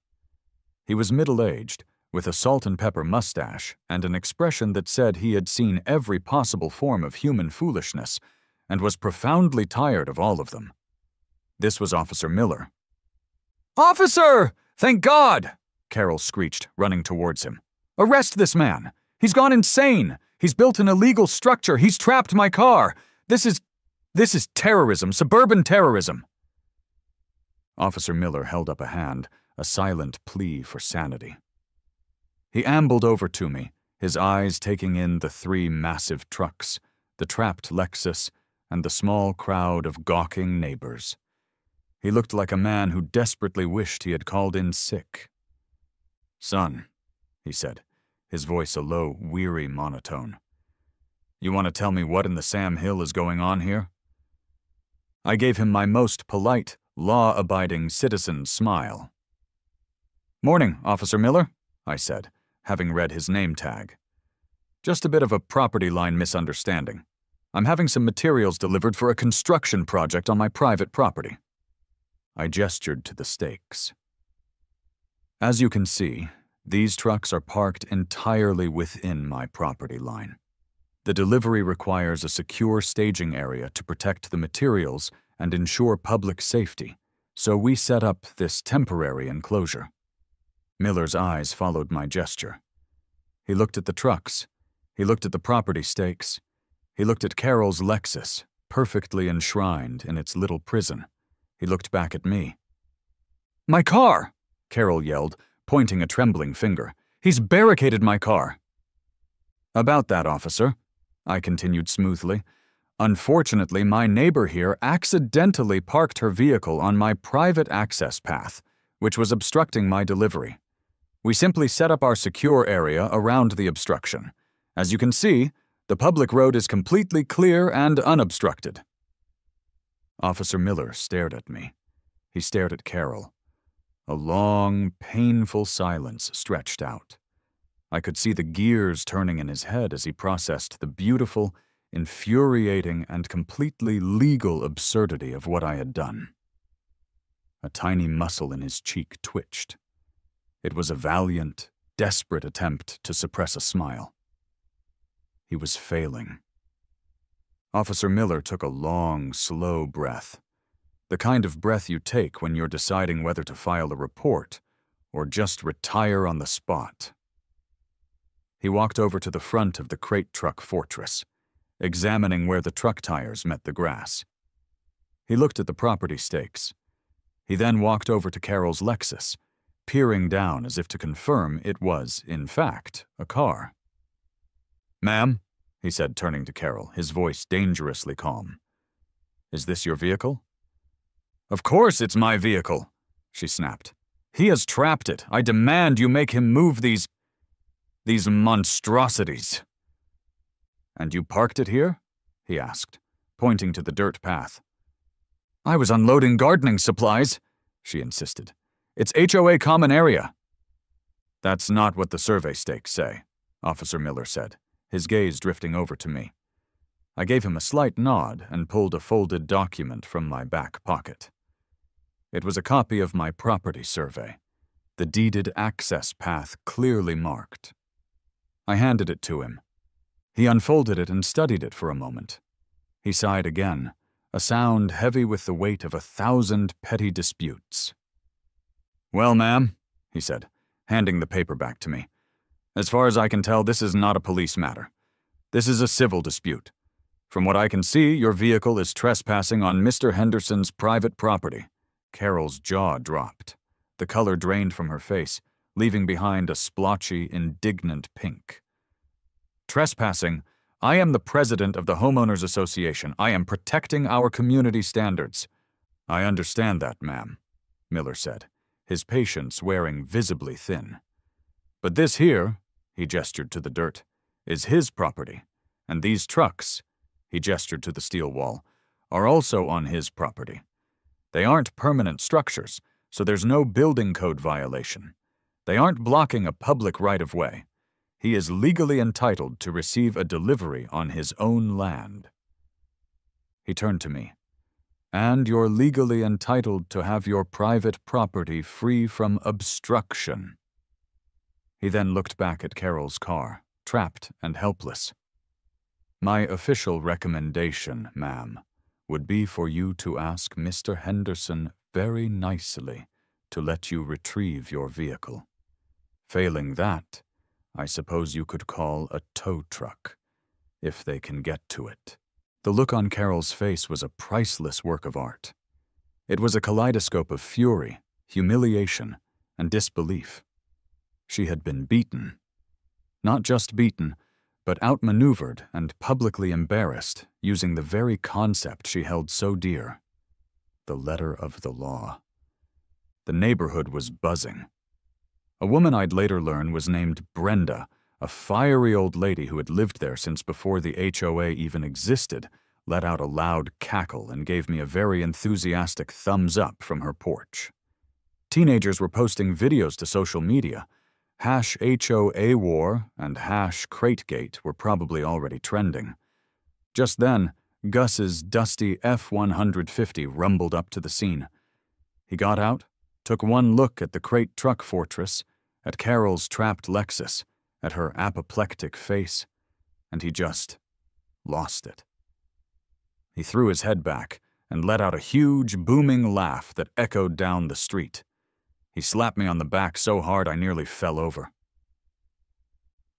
He was middle-aged, with a salt-and-pepper mustache and an expression that said he had seen every possible form of human foolishness and was profoundly tired of all of them. This was Officer Miller. "Officer! Thank God!" Carol screeched, running towards him. "Arrest this man! He's gone insane! He's built an illegal structure! He's trapped my car! This is terrorism, suburban terrorism!" Officer Miller held up a hand, a silent plea for sanity. He ambled over to me, his eyes taking in the three massive trucks, the trapped Lexus, and the small crowd of gawking neighbors. He looked like a man who desperately wished he had called in sick. "Son," he said, his voice a low, weary monotone. "You want to tell me what in the Sam Hill is going on here?" I gave him my most polite, law-abiding citizen smile. "Morning, Officer Miller," I said, having read his name tag. "Just a bit of a property line misunderstanding. I'm having some materials delivered for a construction project on my private property." I gestured to the stakes. As you can see, these trucks are parked entirely within my property line. The delivery requires a secure staging area to protect the materials and ensure public safety, so we set up this temporary enclosure. Miller's eyes followed my gesture. He looked at the trucks. He looked at the property stakes. He looked at Carol's Lexus, perfectly enshrined in its little prison. He looked back at me. "My car!" Carol yelled, pointing a trembling finger. "He's barricaded my car." "About that, officer. I continued smoothly. Unfortunately, my neighbor here accidentally parked her vehicle on my private access path, which was obstructing my delivery. We simply set up our secure area around the obstruction. As you can see, the public road is completely clear and unobstructed." Officer Miller stared at me. He stared at Carol. A long, painful silence stretched out. I could see the gears turning in his head as he processed the beautiful, infuriating, and completely legal absurdity of what I had done. A tiny muscle in his cheek twitched. It was a valiant, desperate attempt to suppress a smile. He was failing. Officer Miller took a long, slow breath. The kind of breath you take when you're deciding whether to file a report or just retire on the spot. He walked over to the front of the crate truck fortress, examining where the truck tires met the grass. He looked at the property stakes. He then walked over to Carol's Lexus, peering down as if to confirm it was, in fact, a car. "Ma'am," he said, turning to Carol, his voice dangerously calm. "Is this your vehicle?" "Of course it's my vehicle," she snapped. "He has trapped it. I demand you make him move these monstrosities." "And you parked it here?" he asked, pointing to the dirt path. "I was unloading gardening supplies," she insisted. "It's HOA common area." "That's not what the survey stakes say," Officer Miller said, his gaze drifting over to me. I gave him a slight nod and pulled a folded document from my back pocket. It was a copy of my property survey, the deeded access path clearly marked. I handed it to him. He unfolded it and studied it for a moment. He sighed again, a sound heavy with the weight of 1,000 petty disputes. "Well, ma'am," he said, handing the paper back to me, "as far as I can tell, this is not a police matter. This is a civil dispute. From what I can see, your vehicle is trespassing on Mr. Henderson's private property." Carol's jaw dropped. The color drained from her face, leaving behind a splotchy, indignant pink. "Trespassing? I am the president of the Homeowners Association. I am protecting our community standards." "I understand that, ma'am," Miller said, his patience wearing visibly thin. "But this here," he gestured to the dirt, "is his property, and these trucks," he gestured to the steel wall, "are also on his property. They aren't permanent structures, so there's no building code violation. They aren't blocking a public right-of-way. He is legally entitled to receive a delivery on his own land." He turned to me. "And you're legally entitled to have your private property free from obstruction." He then looked back at Carol's car, trapped and helpless. "My official recommendation, ma'am, would be for you to ask Mr. Henderson very nicely to let you retrieve your vehicle. Failing that, I suppose you could call a tow truck, if they can get to it." The look on Carol's face was a priceless work of art. It was a kaleidoscope of fury, humiliation, and disbelief. She had been beaten. Not just beaten, but outmaneuvered and publicly embarrassed using the very concept she held so dear: the letter of the law. The neighborhood was buzzing. A woman I'd later learn was named Brenda, a fiery old lady who had lived there since before the HOA even existed, let out a loud cackle and gave me a very enthusiastic thumbs up from her porch. Teenagers were posting videos to social media. #HOA War and #CrateGate were probably already trending. Just then, Gus's dusty F-150 rumbled up to the scene. He got out, took one look at the crate truck fortress, at Carol's trapped Lexus, at her apoplectic face, and he just lost it. He threw his head back and let out a huge, booming laugh that echoed down the street. He slapped me on the back so hard I nearly fell over.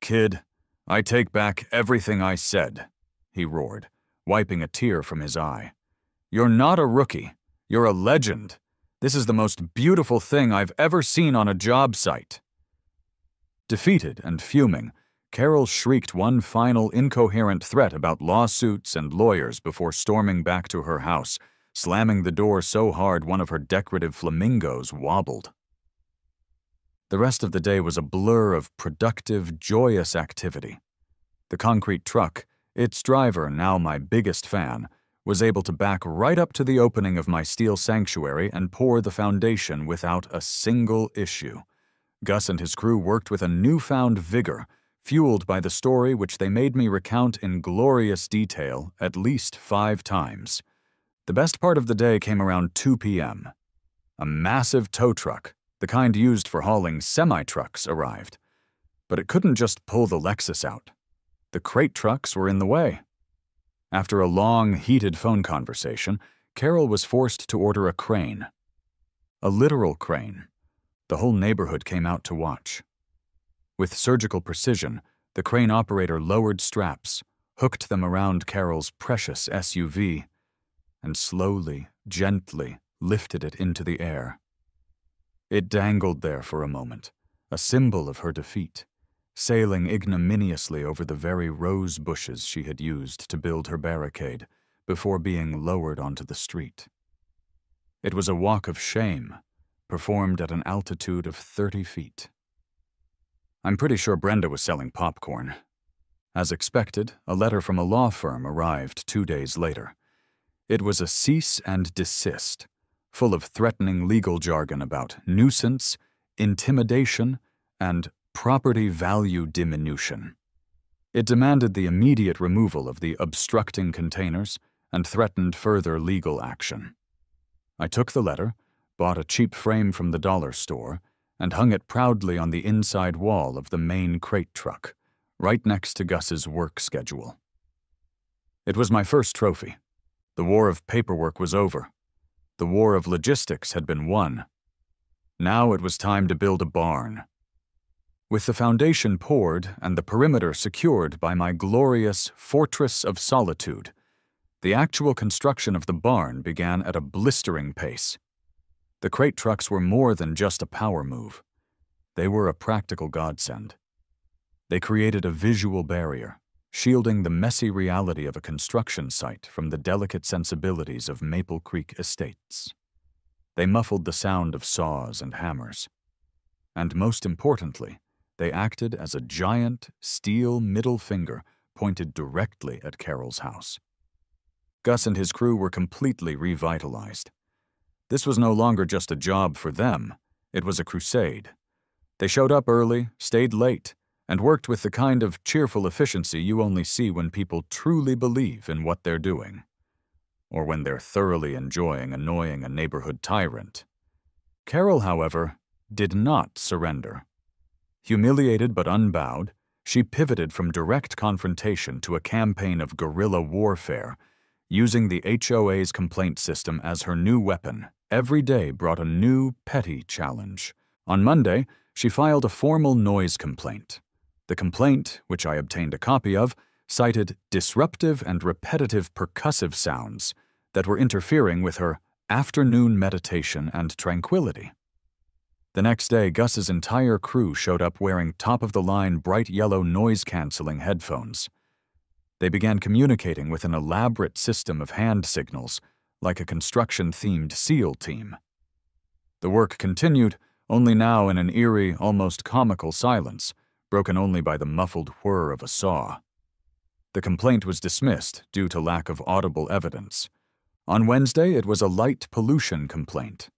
"Kid, I take back everything I said," he roared, wiping a tear from his eye. "You're not a rookie. You're a legend. This is the most beautiful thing I've ever seen on a job site." Defeated and fuming, Carol shrieked one final incoherent threat about lawsuits and lawyers before storming back to her house, slamming the door so hard one of her decorative flamingos wobbled. The rest of the day was a blur of productive, joyous activity. The concrete truck, its driver, now my biggest fan, was able to back right up to the opening of my steel sanctuary and pour the foundation without a single issue. Gus and his crew worked with a newfound vigor, fueled by the story which they made me recount in glorious detail at least 5 times. The best part of the day came around 2 p.m. A massive tow truck, the kind used for hauling semi-trucks, arrived. But it couldn't just pull the Lexus out. The crate trucks were in the way. After a long, heated phone conversation, Carol was forced to order a crane. A literal crane. The whole neighborhood came out to watch. With surgical precision, the crane operator lowered straps, hooked them around Carol's precious SUV, and slowly, gently lifted it into the air. It dangled there for a moment, a symbol of her defeat, sailing ignominiously over the very rose bushes she had used to build her barricade before being lowered onto the street. It was a walk of shame, performed at an altitude of 30 feet. I'm pretty sure Brenda was selling popcorn. As expected, a letter from a law firm arrived 2 days later. It was a cease and desist, full of threatening legal jargon about nuisance, intimidation, and property value diminution. It demanded the immediate removal of the obstructing containers and threatened further legal action. I took the letter, bought a cheap frame from the dollar store, and hung it proudly on the inside wall of the main crate truck, right next to Gus's work schedule. It was my first trophy. The war of paperwork was over. The war of logistics had been won. Now it was time to build a barn. With the foundation poured and the perimeter secured by my glorious Fortress of Solitude, the actual construction of the barn began at a blistering pace. The crate trucks were more than just a power move. They were a practical godsend. They created a visual barrier, shielding the messy reality of a construction site from the delicate sensibilities of Maple Creek Estates. They muffled the sound of saws and hammers. And most importantly, they acted as a giant steel middle finger pointed directly at Carol's house. Gus and his crew were completely revitalized. This was no longer just a job for them, it was a crusade. They showed up early, stayed late, and worked with the kind of cheerful efficiency you only see when people truly believe in what they're doing, or when they're thoroughly enjoying annoying a neighborhood tyrant. Carol, however, did not surrender. Humiliated but unbowed, she pivoted from direct confrontation to a campaign of guerrilla warfare, using the HOA's complaint system as her new weapon. Every day brought a new, petty challenge. On Monday, she filed a formal noise complaint. The complaint, which I obtained a copy of, cited disruptive and repetitive percussive sounds that were interfering with her afternoon meditation and tranquility. The next day, Gus's entire crew showed up wearing top-of-the-line bright yellow noise-canceling headphones. They began communicating with an elaborate system of hand signals, like a construction-themed SEAL team. The work continued, only now in an eerie, almost comical silence, broken only by the muffled whir of a saw. The complaint was dismissed due to lack of audible evidence. On Wednesday, it was a light pollution complaint.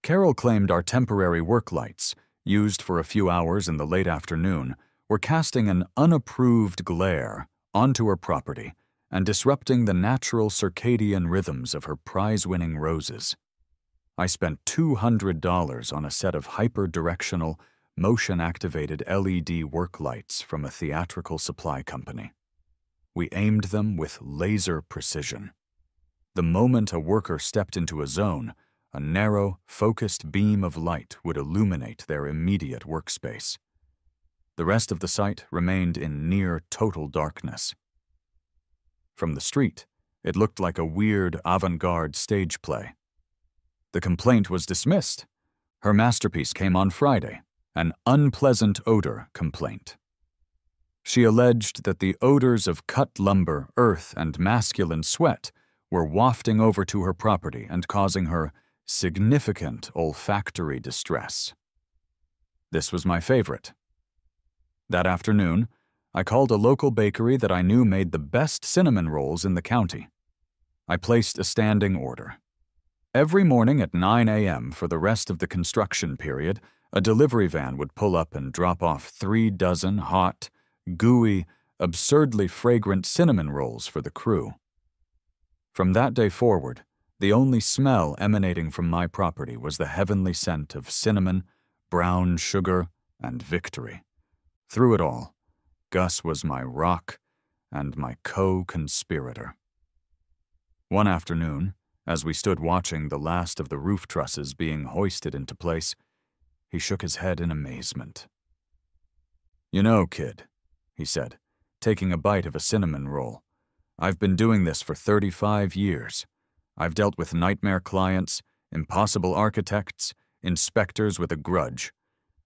Carol claimed our temporary work lights, used for a few hours in the late afternoon, were casting an unapproved glare onto her property and disrupting the natural circadian rhythms of her prize-winning roses. I spent $200 on a set of hyper-directional, motion-activated LED work lights from a theatrical supply company. We aimed them with laser precision. The moment a worker stepped into a zone, a narrow, focused beam of light would illuminate their immediate workspace. The rest of the site remained in near total darkness. From the street, it looked like a weird avant-garde stage play. The complaint was dismissed. Her masterpiece came on Friday, an unpleasant odor complaint. She alleged that the odors of cut lumber, earth, and masculine sweat were wafting over to her property and causing her significant olfactory distress. This was my favorite. That afternoon, I called a local bakery that I knew made the best cinnamon rolls in the county. I placed a standing order. Every morning at 9 a.m. for the rest of the construction period, a delivery van would pull up and drop off 3 dozen hot, gooey, absurdly fragrant cinnamon rolls for the crew. From that day forward, the only smell emanating from my property was the heavenly scent of cinnamon, brown sugar, and victory. Through it all, Gus was my rock and my co-conspirator. One afternoon, as we stood watching the last of the roof trusses being hoisted into place, he shook his head in amazement. "You know, kid," he said, taking a bite of a cinnamon roll, "I've been doing this for 35 years. I've dealt with nightmare clients, impossible architects, inspectors with a grudge.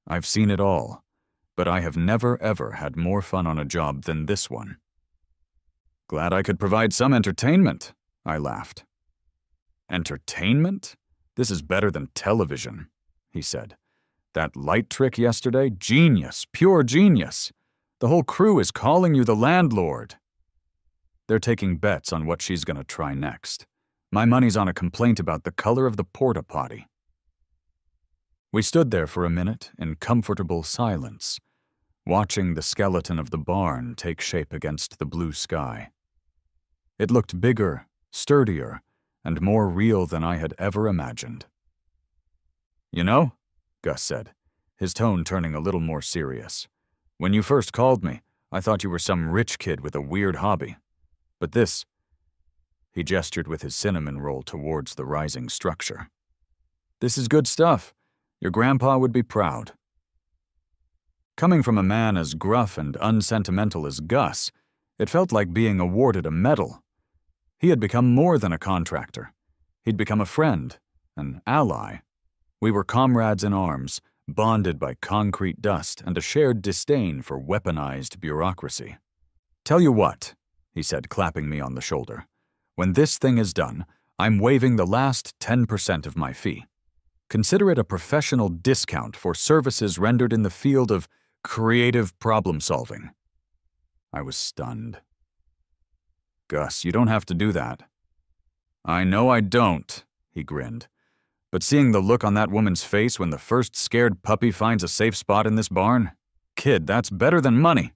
I've seen it all, but I have never ever had more fun on a job than this one." "Glad I could provide some entertainment," I laughed. "Entertainment? This is better than television," he said. "That light trick yesterday? Genius, pure genius. The whole crew is calling you the landlord." They're taking bets on what she's gonna try next. My money's on a complaint about the color of the porta potty. We stood there for a minute in comfortable silence, watching the skeleton of the barn take shape against the blue sky. It looked bigger, sturdier, and more real than I had ever imagined. "You know," Gus said, his tone turning a little more serious, "when you first called me, I thought you were some rich kid with a weird hobby. But this—" He gestured with his cinnamon roll towards the rising structure. "This is good stuff. Your grandpa would be proud." Coming from a man as gruff and unsentimental as Gus, it felt like being awarded a medal. He had become more than a contractor. He'd become a friend, an ally. We were comrades in arms, bonded by concrete dust and a shared disdain for weaponized bureaucracy. "Tell you what," he said, clapping me on the shoulder, "when this thing is done, I'm waiving the last 10% of my fee. Consider it a professional discount for services rendered in the field of creative problem-solving." I was stunned. "Gus, you don't have to do that." "I know I don't," he grinned. "But seeing the look on that woman's face when the first scared puppy finds a safe spot in this barn, kid, that's better than money."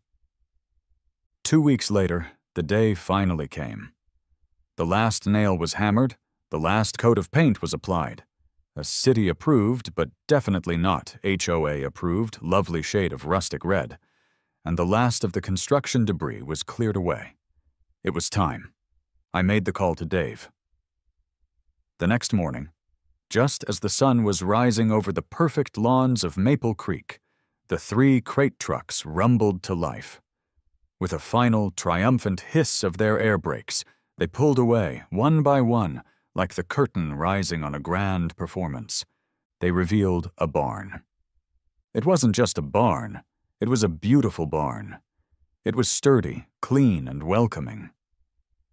2 weeks later, the day finally came. The last nail was hammered, the last coat of paint was applied. A city-approved, but definitely not HOA-approved, lovely shade of rustic red, and the last of the construction debris was cleared away. It was time. I made the call to Dave. The next morning, just as the sun was rising over the perfect lawns of Maple Creek, the 3 crate trucks rumbled to life. With a final, triumphant hiss of their air brakes, they pulled away, one by one, like the curtain rising on a grand performance. They revealed a barn. It wasn't just a barn, it was a beautiful barn. It was sturdy, clean, and welcoming.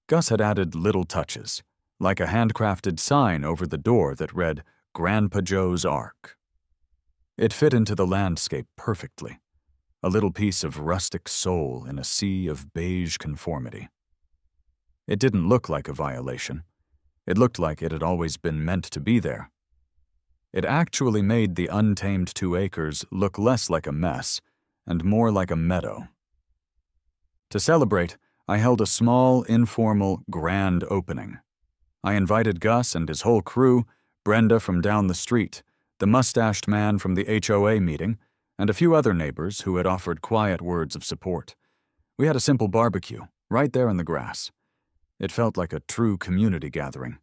Gus had added little touches, like a handcrafted sign over the door that read, "Grandpa Joe's Ark." It fit into the landscape perfectly, a little piece of rustic soul in a sea of beige conformity. It didn't look like a violation. It looked like it had always been meant to be there. It actually made the untamed 2 acres look less like a mess and more like a meadow. To celebrate, I held a small, informal, grand opening. I invited Gus and his whole crew, Brenda from down the street, the mustached man from the HOA meeting, and a few other neighbors who had offered quiet words of support. We had a simple barbecue, right there in the grass. It felt like a true community gathering.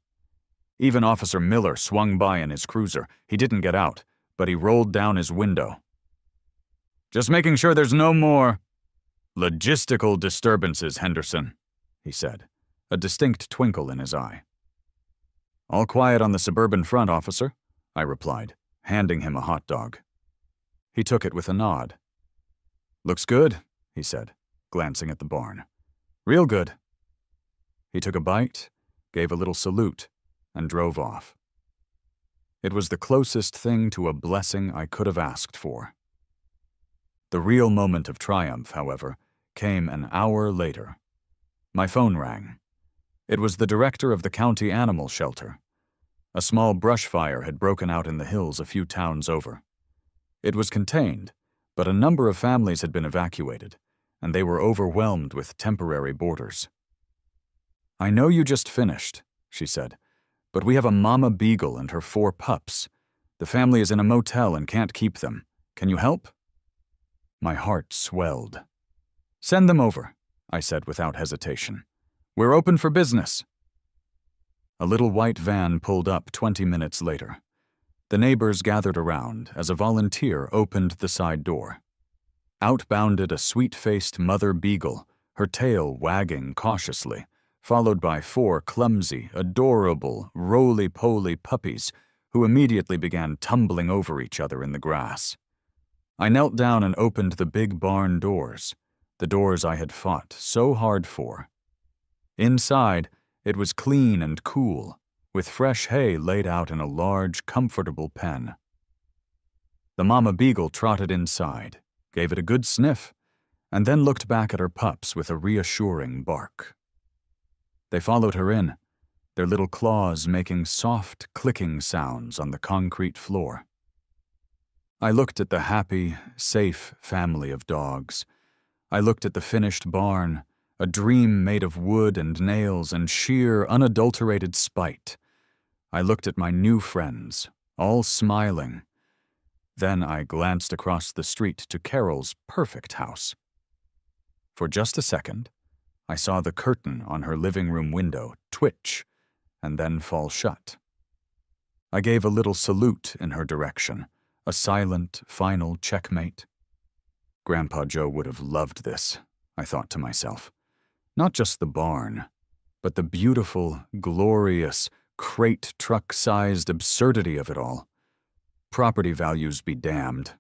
Even Officer Miller swung by in his cruiser. He didn't get out, but he rolled down his window. "Just making sure there's no more logistical disturbances, Henderson," he said, a distinct twinkle in his eye. "All quiet on the suburban front, officer," I replied, handing him a hot dog. He took it with a nod. "Looks good," he said. glancing at the barn. "Real good." He took a bite, gave a little salute, and drove off. It was the closest thing to a blessing I could have asked for. The real moment of triumph, however, came an hour later. My phone rang. It was the director of the county animal shelter. A small brush fire had broken out in the hills a few towns over. It was contained, but a number of families had been evacuated, and they were overwhelmed with temporary boarders. "I know you just finished," she said, "but we have a mama beagle and her 4 pups. The family is in a motel and can't keep them. Can you help?" My heart swelled. "Send them over," I said without hesitation. "We're open for business." A little white van pulled up 20 minutes later. The neighbors gathered around as a volunteer opened the side door. Out bounded a sweet-faced mother beagle, her tail wagging cautiously, followed by 4 clumsy, adorable, roly-poly puppies who immediately began tumbling over each other in the grass. I knelt down and opened the big barn doors, the doors I had fought so hard for. Inside, it was clean and cool, with fresh hay laid out in a large, comfortable pen. The mama beagle trotted inside, gave it a good sniff, and then looked back at her pups with a reassuring bark. They followed her in, their little claws making soft, clicking sounds on the concrete floor. I looked at the happy, safe family of dogs. I looked at the finished barn, a dream made of wood and nails and sheer, unadulterated spite. I looked at my new friends, all smiling. Then I glanced across the street to Carol's perfect house. For just a second, I saw the curtain on her living room window twitch and then fall shut. I gave a little salute in her direction, a silent, final checkmate. Grandpa Joe would have loved this, I thought to myself. Not just the barn, but the beautiful, glorious, crate truck-sized absurdity of it all. Property values be damned.